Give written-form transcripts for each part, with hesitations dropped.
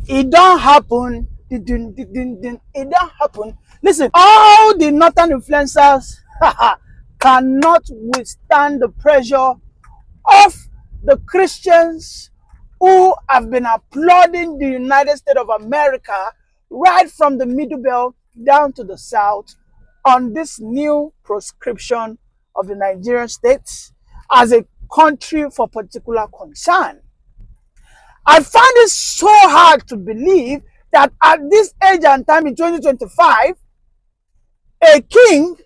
It don't happen. It don't happen. Listen, all the northern influencers cannot withstand the pressure of the Christians who have been applauding the United States of America right from the Middle Belt down to the South on this new proscription of the Nigerian states as a country for particular concern. I find it so hard to believe that at this age and time in 2025, a king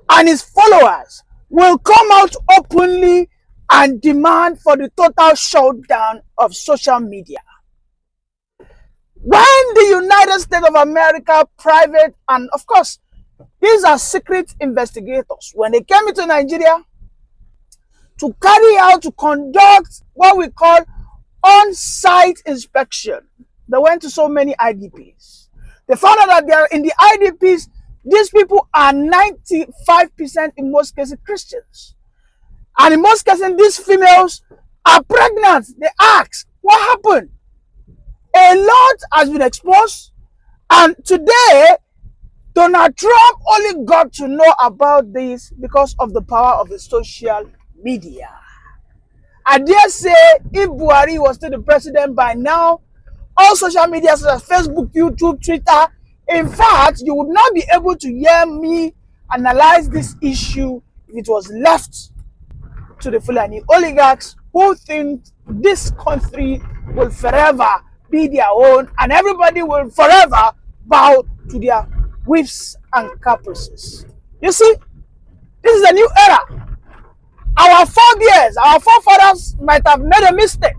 and his followers will come out openly and demand for the total shutdown of social media. When the United States of America, private, and of course, these are secret investigators, when they came into Nigeria to conduct what we call on-site inspection, they went to so many IDPs. They found out that they are in the IDPs, these people are 95% in most cases Christians. And in most cases, these females are pregnant. They ask, what happened? A lot has been exposed. And today, Donald Trump only got to know about this because of the power of the social media. I dare say, if Buhari was still the president by now, all social media such as Facebook, YouTube, Twitter, in fact, you would not be able to hear me analyze this issue if it was left to the Fulani oligarchs who think this country will forever be their own and everybody will forever bow to their whips and caprices. You see, this is a new era. Our forebears, our forefathers might have made a mistake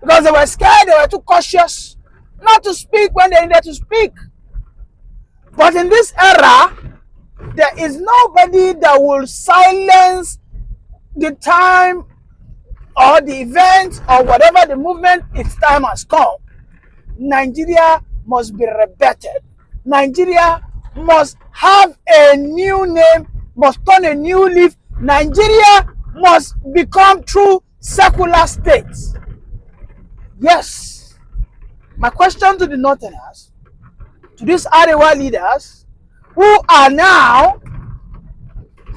because they were scared, they were too cautious not to speak when they needed to speak. But in this era, there is nobody that will silence the time or the event or whatever the movement, its time has come. Nigeria must be rebutted. Nigeria must have a new name, must turn a new leaf. Nigeria must become true secular states. Yes. My question to the Northerners, to these Arewa leaders who are now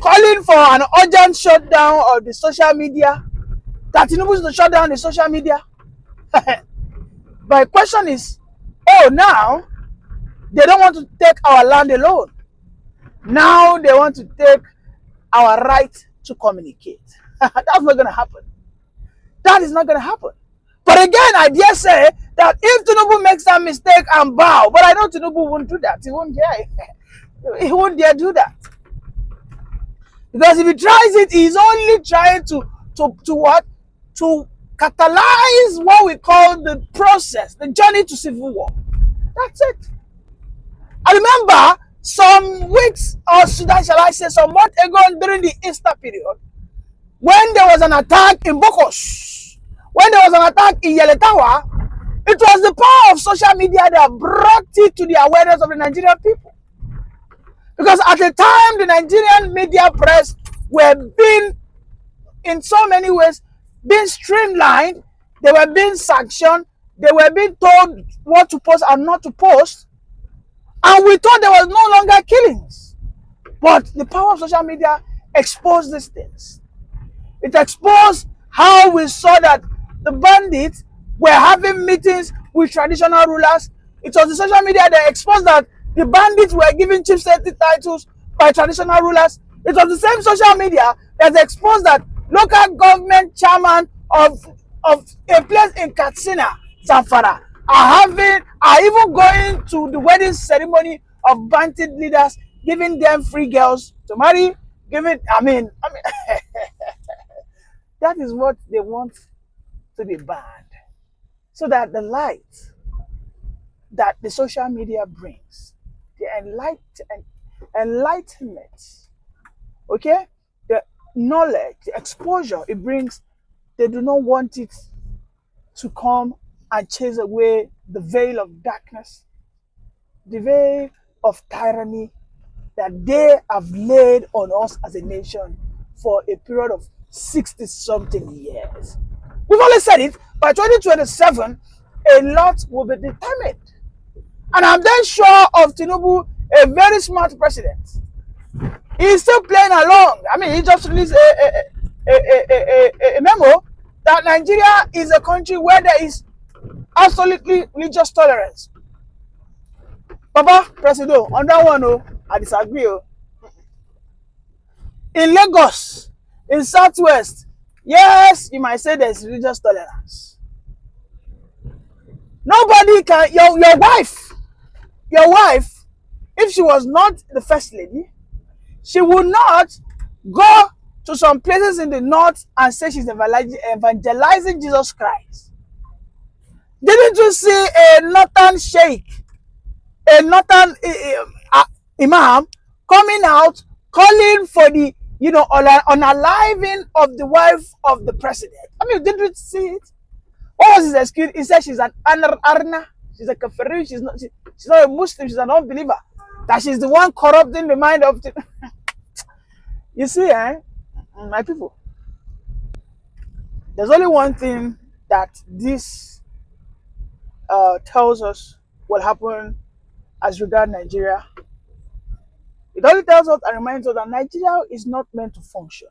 calling for an urgent shutdown of the social media, that Tinubu is to shut down the social media. My question is, oh, now they don't want to take our land alone. Now they want to take our right to communicate. That's not going to happen. That is not going to happen. But again, I dare say that if Tinubu makes that mistake and bow, but I know Tinubu won't do that. He won't dare. He won't dare do that. Because if he tries it, he's only trying to what? To catalyze what we call the process, the journey to civil war. That's it. I remember some weeks, or shall I say some months ago during the Easter period, when there was an attack in Bokos, when there was an attack in Yeletawa, it was the power of social media that brought it to the awareness of the Nigerian people. Because at the time, the Nigerian media press were being, in so many ways, being streamlined, they were being sanctioned, they were being told what to post and not to post, and we thought there was no longer killings. But the power of social media exposed these things. It exposed how we saw that the bandits were having meetings with traditional rulers. It was the social media that exposed that the bandits were given chief safety titles by traditional rulers. It was the same social media that exposed that local government chairman of a place in Katsina, Zamfara, are even going to the wedding ceremony of bandit leaders, giving them free girls to marry. That is what they want to be banned. So that the light that the social media brings, the enlightenment, okay, the knowledge, the exposure it brings, they do not want it to come and chase away the veil of darkness, the veil of tyranny that they have laid on us as a nation for a period of 60-something years. We've always said it, by 2027, a lot will be determined. And I'm then sure of Tinubu, a very smart president. He's still playing along. I mean, he just released a memo that Nigeria is a country where there is absolutely religious tolerance. Papa, Presido, on that one, oh, I disagree. Oh. In Lagos, in Southwest, yes, you might say there's religious tolerance. Nobody can, your wife, if she was not the first lady, she would not go to some places in the north and say she's evangelizing Jesus Christ. Didn't you see a northern sheikh, a northern imam coming out calling for the unaliving of the wife of the president? I mean, didn't you see it? What was his excuse? He said she's an arna, she's a kafiri, she's not a Muslim, she's an unbeliever. That she's the one corrupting the mind of the You see, my people, there's only one thing that this tells us will happen as regard Nigeria. It only tells us and reminds us that Nigeria is not meant to function.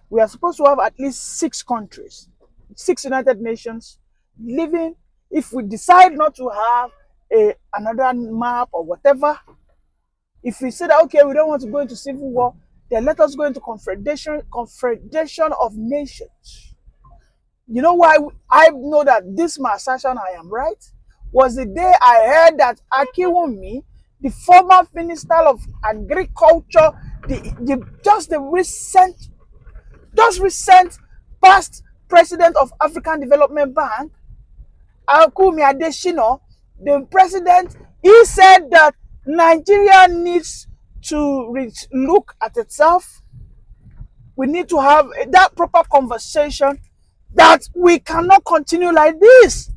We are supposed to have at least 6 countries, 6 United Nations living. If we decide not to have another map or whatever, if we say that, okay, we don't want to go into civil war, then let us go into confederation of nations. You know why I know that this my assertion, I am right, was the day I heard that Akiwumi, the former Minister of Agriculture, the recent past president of African Development Bank, Akumi Adeshino, the president, he said that Nigeria needs to look at itself. We need to have that proper conversation that we cannot continue like this.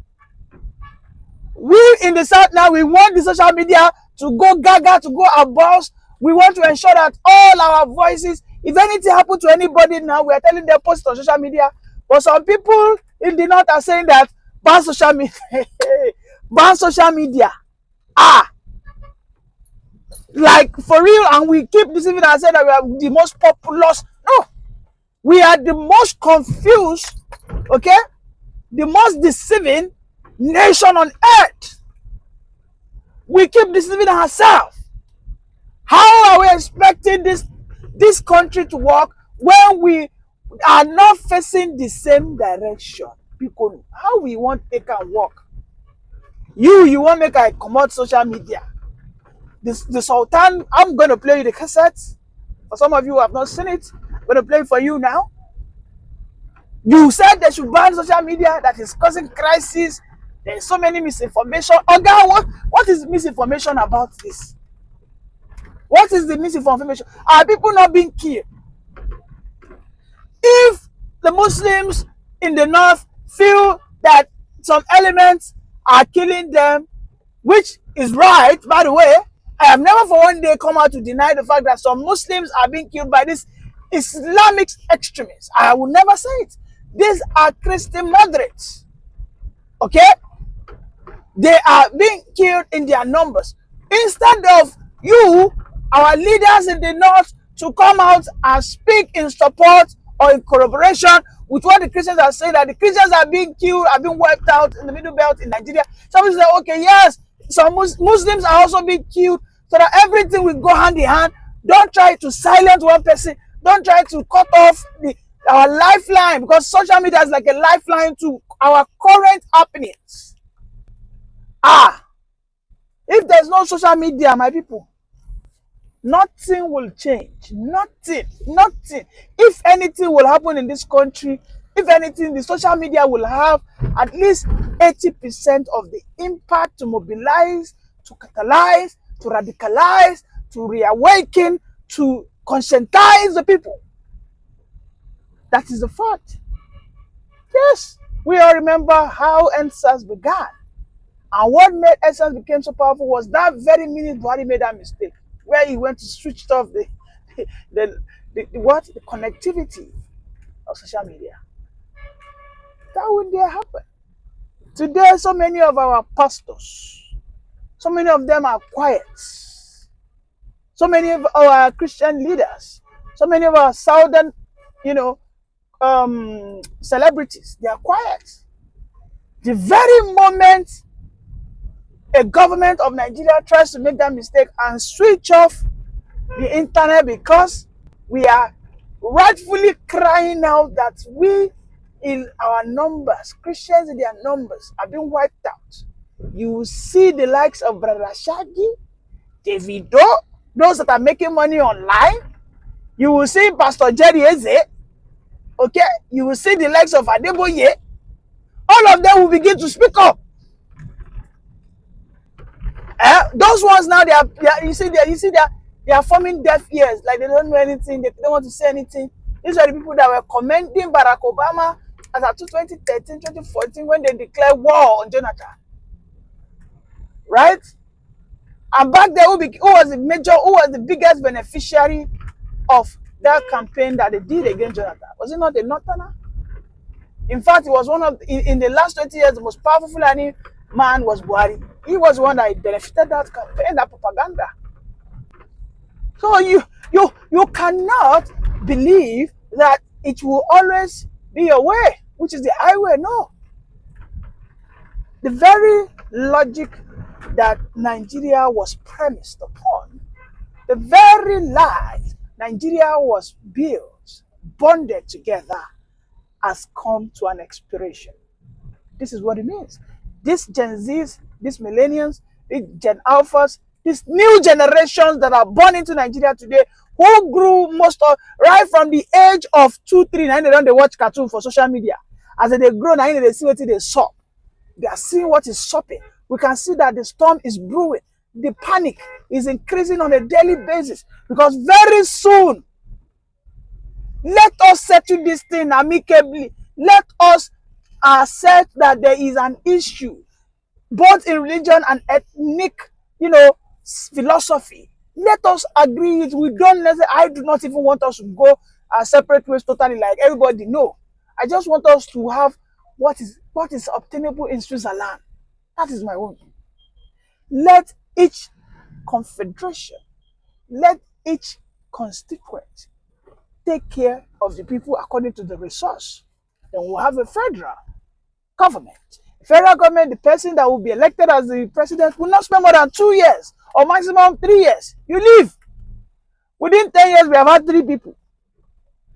We in the South now, we want the social media to go gaga, to go abuzz. We want to ensure that all our voices, if anything happens to anybody now, we are telling them post on social media. But some people in the North are saying that ban social media. Ban social media. Like for real, and we keep deceiving ourselves that we are the most populous. No, we are the most confused, okay, the most deceiving nation on earth. We keep deceiving ourselves. How are we expecting this country to work when we are not facing the same direction? Because how we want to take and work? You want to make a commode social media. The Sultan, I'm going to play you the cassette. For some of you who have not seen it, I'm going to play it for you now. You said they should ban social media, that is causing crisis. There's so many misinformation. Oga, what is misinformation about this? What is the misinformation? Are people not being killed? If the Muslims in the North feel that some elements are killing them, which is right, by the way, I have never for one day come out to deny the fact that some Muslims are being killed by these Islamic extremists. I will never say it. These are Christian moderates. Okay? They are being killed in their numbers. Instead of you, our leaders in the North, to come out and speak in support or in corroboration with what the Christians are saying, that the Christians are being killed, are being wiped out in the Middle Belt in Nigeria. Some say, okay, yes, some Muslims are also being killed, so that everything will go hand in hand. Don't try to silence one person. Don't try to cut off our lifeline, because social media is like a lifeline to our current happenings. If there's no social media, my people, nothing will change. Nothing. If anything will happen in this country, if anything, the social media will have at least 80% of the impact to mobilize, to catalyze, to radicalize, to reawaken, to conscientize the people. That is the fact. Yes, we all remember how NSAS began. And what made NSAS become so powerful was that very minute Buhari made that mistake, where he went to switch off the connectivity of social media. That would dare happen. Today, so many of our pastors, so many of them are quiet. So many of our Christian leaders, so many of our southern, celebrities, they are quiet. The very moment a government of Nigeria tries to make that mistake and switch off the internet because we are rightfully crying out that we, in our numbers, Christians in their numbers, are being wiped out. You will see the likes of Brother Shaggy, Davido, those that are making money online. You will see Pastor Jerry Eze. Okay? You will see the likes of Adeboye. All of them will begin to speak up. Those ones now, they are forming deaf ears, like they don't know anything, they don't want to say anything. These are the people that were commending Barack Obama as at 2013, 2014 when they declared war on Jonathan. Right? And back there, who was the biggest beneficiary of that campaign that they did against Jonathan? Was it not the Northerner? In fact, it was one of, in the last 20 years, the most powerful Fulani man was Buhari. He was the one that benefited that campaign, that propaganda. So you cannot believe that it will always be your way, which is the highway. No. The very logic that Nigeria was premised upon, the very lie Nigeria was built, bonded together, has come to an expiration. This is what it means. These Gen Zs, these millennials, these Gen Alphas, these new generations that are born into Nigeria today, who grew right from the age of 2, 3, 9, they watch cartoon for social media. As they grow, now they see what they saw. They are seeing what is sopping. We can see that the storm is brewing. The panic is increasing on a daily basis because very soon, let us settle this thing amicably. Let us accept that there is an issue, both in religion and ethnic, philosophy. Let us agree it. I do not even want us to go our separate ways totally like everybody. No. I just want us to have what is obtainable in Switzerland. That is my own. Let each confederation, let each constituent take care of the people according to the resource. Then we'll have a federal government. Federal government, the person that will be elected as the president will not spend more than 2 years or maximum 3 years. You leave. Within 10 years, we have had 3 people.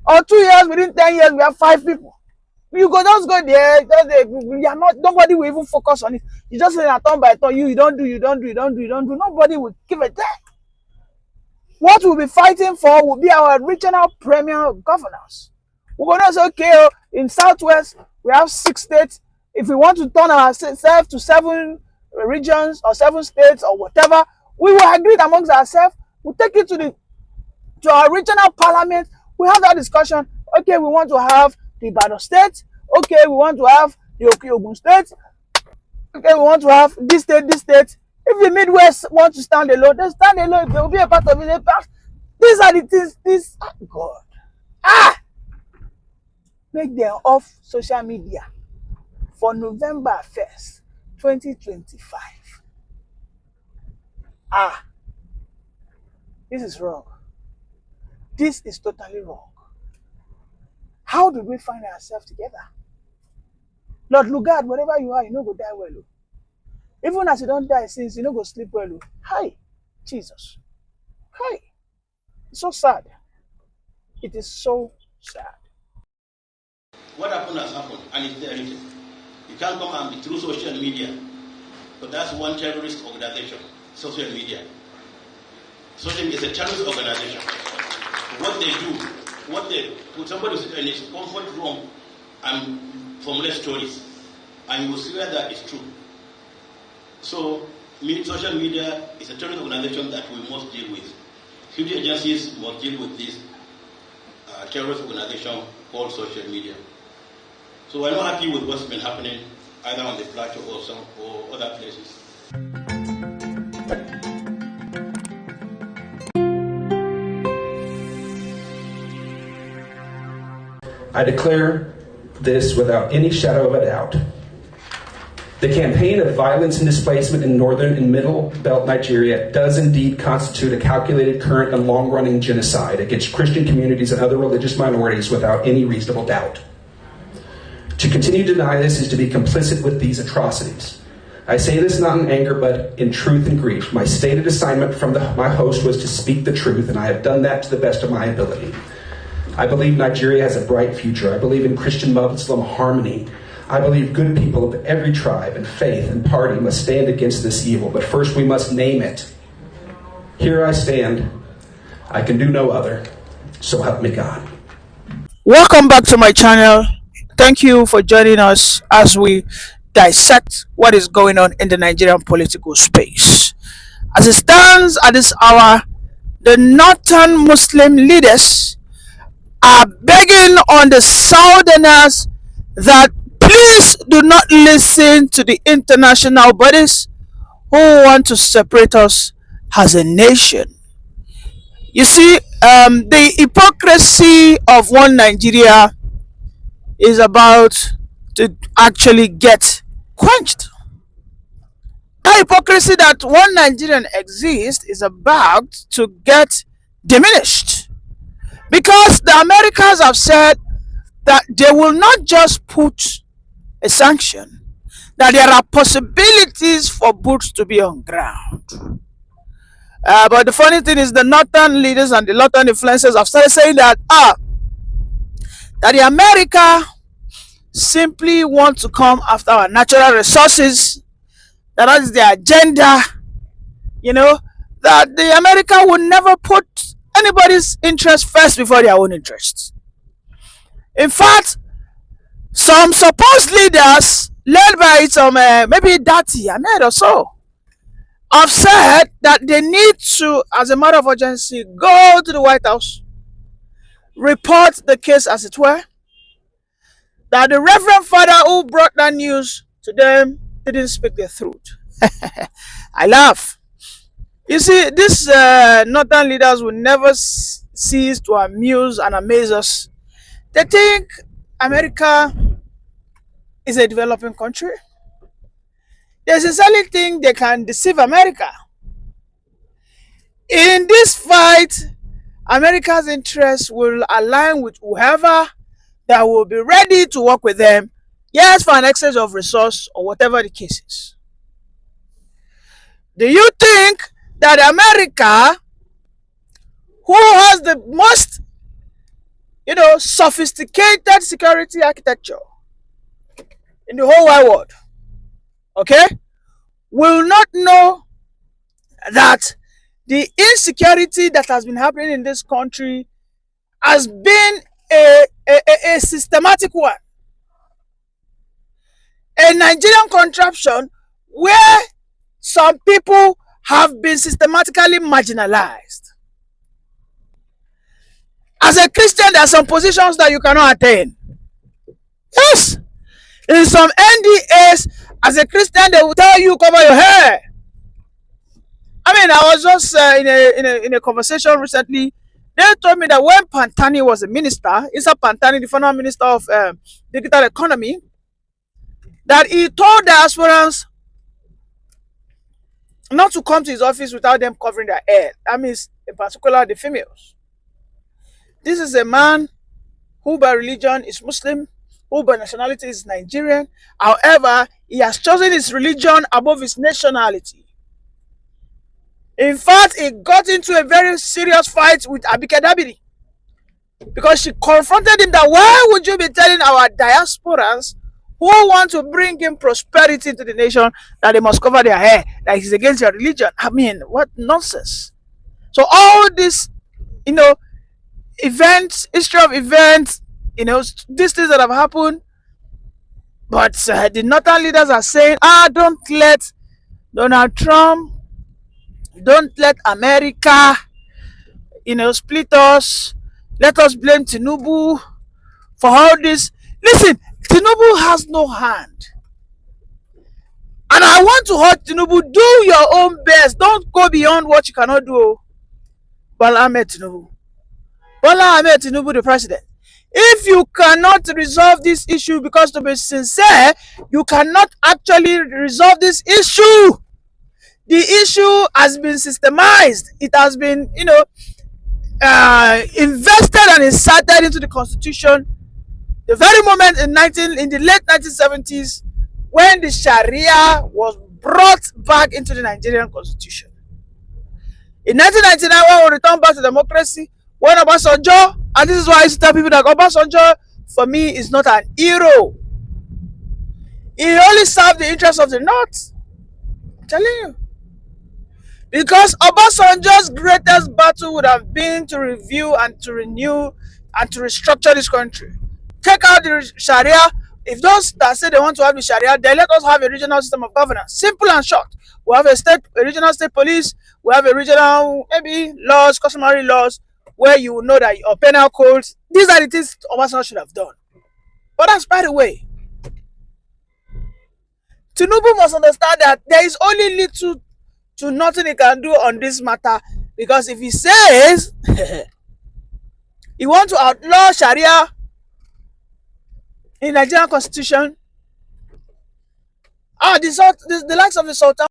Or 2 years, within 10 years, we have 5 people. You just go there, nobody will even focus on it. You just say turn by turn, you don't do. Nobody will give a damn. What we'll be fighting for will be our regional premier governors. We're going to say, okay, in Southwest, we have 6 states. If we want to turn ourselves to 7 regions or 7 states or whatever, we will agree amongst ourselves. We'll take it to our regional parliament. We have that discussion. Okay, we want to have the Ibadan state. Okay, we want to have the Ogun state. Okay, we want to have this state, this state. If the Midwest want to stand alone, they stand alone. If they will be a part of it, these are the things. God. Make them off social media for November 1st, 2025. This is wrong. This is totally wrong. How did we find ourselves together? Lord, look at wherever you are, you no go die well. Even as you don't die since, you no go sleep well. Hi, Jesus. Hi. It's so sad. It is so sad. What happened has happened, and it's there written. You can't come and be through social media, but that's one terrorist organization, social media. Social media is a terrorist organization. What they do, put somebody in his comfort room and formulate stories, and you will see that it's true. So, social media is a terrorist organization that we must deal with. Security agencies must deal with this terrorist organization called social media. So we're not happy with what's been happening either on the plateau or other places. I declare this without any shadow of a doubt. The campaign of violence and displacement in northern and middle belt Nigeria does indeed constitute a calculated, current, and long-running genocide against Christian communities and other religious minorities without any reasonable doubt. To continue to deny this is to be complicit with these atrocities. I say this not in anger, but in truth and grief. My stated assignment from my host was to speak the truth, and I have done that to the best of my ability. I believe Nigeria has a bright future. I believe in Christian-Muslim harmony. I believe good people of every tribe and faith and party must stand against this evil, but first we must name it. Here I stand. I can do no other. So help me God. Welcome back to my channel. Thank you for joining us as we dissect what is going on in the Nigerian political space. As it stands at this hour, the northern Muslim leaders are begging on the southerners that please do not listen to the international bodies who want to separate us as a nation. You see, the hypocrisy of one Nigeria is about to actually get quenched. The hypocrisy that one Nigerian exists is about to get diminished, because the Americans have said that they will not just put a sanction, that there are possibilities for boots to be on ground. But the funny thing is, the northern leaders and the northern influencers have started saying that that the America simply want to come after our natural resources, that is their agenda, that the America would never put anybody's interest first before their own interests. In fact, some supposed leaders, led by some maybe Dati Ahmed or so, have said that they need to, as a matter of urgency, go to the White House, report the case as it were, that the Reverend Father who brought that news to them didn't speak the truth. I laugh. You see, these northern leaders will never cease to amuse and amaze us. They think America is a developing country. They sincerely think they can deceive America. In this fight, America's interests will align with whoever that will be ready to work with them, yes, for an excess of resource or whatever the case is. Do you think that America, who has the most sophisticated security architecture in the whole wide world, okay, will not know that the insecurity that has been happening in this country has been a systematic one, a Nigerian contraption where some people have been systematically marginalized. As a Christian, there are some positions that you cannot attain. Yes. In some NDAs, as a Christian, they will tell you cover your hair. I mean, I was just in a conversation recently. They told me that when Pantani was a minister, Isa Pantani, the former minister of digital economy, that he told the aspirants not to come to his office without them covering their hair. That means, in particular, the females. This is a man who by religion is Muslim, who by nationality is Nigerian. However, he has chosen his religion above his nationality. In fact, he got into a very serious fight with Abike Dabiri, because she confronted him that why would you be telling our diasporans who want to bring in prosperity to the nation that they must cover their hair, that is against their religion? I mean, what nonsense. So all this, events, history of events, these things that have happened, but the northern leaders are saying, don't let Donald Trump, don't let America, split us. Let us blame Tinubu for all this. Listen, Tinubu has no hand. And I want to urge Tinubu, do your own best. Don't go beyond what you cannot do. Bola Ahmed Tinubu, the president. If you cannot resolve this issue, because to be sincere, you cannot actually resolve this issue. The issue has been systemized. It has been, invested and inserted into the constitution. The very moment in the late 1970s, when the Sharia was brought back into the Nigerian constitution. In 1999, when we returned back to democracy, when Obasanjo, and this is why I used to tell people that Obasanjo, for me, is not an hero. He only served the interests of the North. I'm telling you. Because Obasanjo's greatest battle would have been to review and to renew and to restructure this country. Take out the Sharia. If those that say they want to have the Sharia, then let us have a regional system of governance. Simple and short. We have a regional state police. We have a regional, maybe laws, customary laws, where you will know that your penal codes. These are the things Obasanjo should have done. But that's by the way. Tinubu must understand that there is only little to nothing he can do on this matter, because if he says he wants to outlaw Sharia in Nigerian constitution, the likes of the Sultan